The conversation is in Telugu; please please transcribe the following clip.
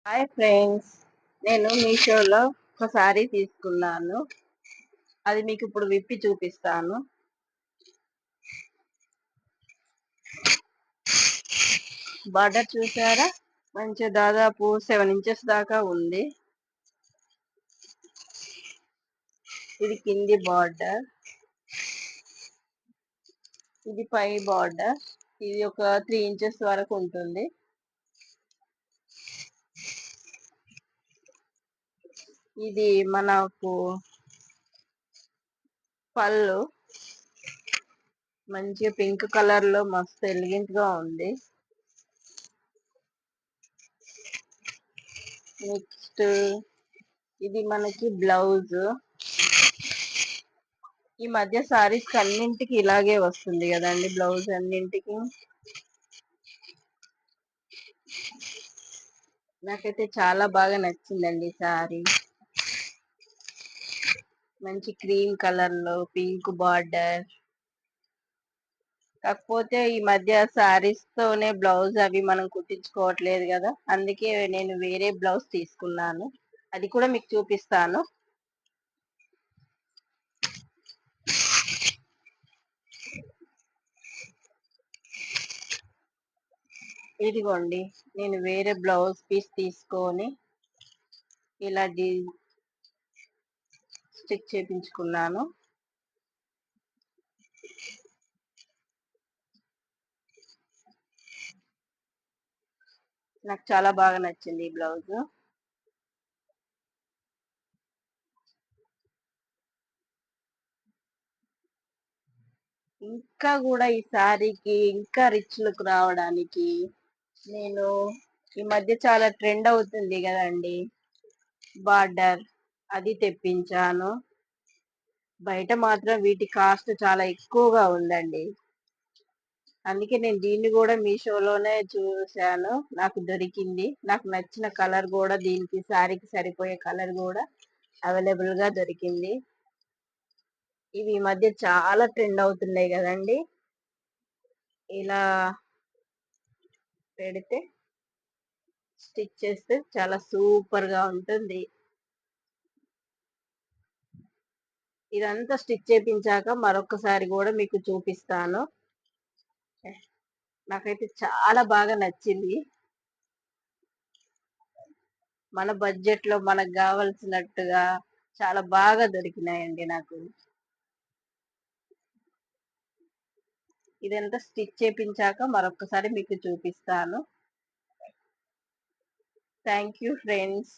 హాయ్ ఫ్రెండ్స్, నేను మీషోలో ఒక సారీ తీసుకున్నాను. అది మీకు ఇప్పుడు విప్పి చూపిస్తాను. బార్డర్ చూసారా? మంచి దాదాపు 7 ఇంచెస్ దాకా ఉంది. ఇది కింది బార్డర్, ఇది పై బార్డర్. ఇది ఒక 3 ఇంచెస్ వరకు ఉంటుంది. ఇది మనకు పళ్ళు మంచి పింక్ కలర్ లో మస్తు ఎలిగెంట్ గా ఉంది. నెక్స్ట్ ఇది మనకి బ్లౌజ్. ఈ మధ్య సారీస్ అన్నింటికి ఇలాగే వస్తుంది కదండి, బ్లౌజ్ అన్నింటికి. నాకైతే చాలా బాగా నచ్చిందండి సారీ. మంచి క్రీమ్ కలర్ లో పింక్ బార్డర్. కాకపోతే ఈ మధ్య సారీస్ తోనే బ్లౌజ్ అవి మనం కుట్టించుకోవట్లేదు కదా, అందుకే నేను వేరే బ్లౌజ్ తీసుకున్నాను. అది కూడా మీకు చూపిస్తాను. ఇదిగోండి, నేను వేరే బ్లౌజ్ పీస్ తీసుకొని ఇలా స్టిచ్ చేపించుకున్నాను. నాకు చాలా బాగా నచ్చింది ఈ బ్లౌజ్. ఇంకా కూడా ఈ శారీకి ఇంకా రిచ్ లుక్ రావడానికి నేను ఈ మధ్య చాలా ట్రెండ్ అవుతుంది కదండి బార్డర్, అది తెప్పించాను. బయట మాత్రం వీటి కాస్ట్ చాలా ఎక్కువగా ఉందండి. అందుకే నేను దీన్ని కూడా మీషోలోనే చూశాను, నాకు దొరికింది. నాకు నచ్చిన కలర్ కూడా, దీనికి శారీకి సరిపోయే కలర్ కూడా అవైలబుల్ గా దొరికింది. ఇవి ఈ మధ్య చాలా ట్రెండ్ అవుతున్నాయి కదండి. ఇలా పెడితే స్టిచ్ చేస్తే చాలా సూపర్ గా ఉంటుంది. ఇదంతా స్టిచ్ చేపించాక మరొకసారి కూడా మీకు చూపిస్తాను. నాకైతే చాలా బాగా నచ్చింది. మన బడ్జెట్ లో మనకు కావలసినట్టుగా చాలా బాగా దొరికినాయండి నాకు. ఇదంతా స్టిచ్ చేపించాక మరొకసారి మీకు చూపిస్తాను. Thank you friends.